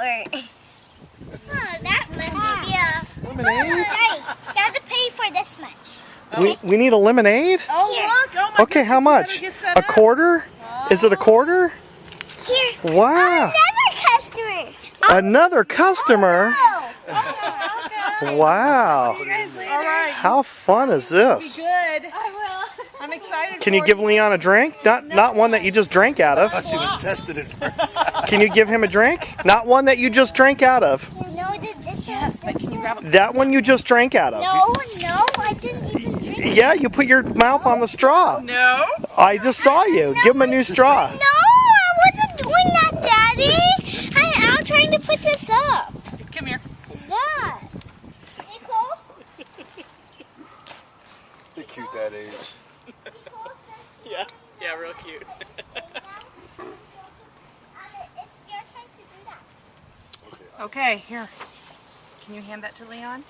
Oh, that lemonade. Lemonade? Hey, gotta pay for this much. We need a lemonade? Oh, look. Oh, my Okay, how goodness, much? you better get set A up. quarter? Is it a quarter? Here. Wow. Another customer. Another customer? Wow. All right. How fun is this? Good. I will. I'm excited. Can you for give Leon a drink? Not one that you just drank out of. She was tested it first. Can you give him a drink? Not one that you just drank out of. No, this Yes, but can you grab a... That one you just drank out of. No, I didn't even drink. Yeah, you put your mouth on the straw. No. I just saw you. Give him a new straw. No, I wasn't doing that, Daddy. I'm trying to put this up. Come here. Yeah. Nicole? They're cute that age. Yeah. Yeah, real cute. It's your turn to do that. Okay, here. Can you hand that to Leon?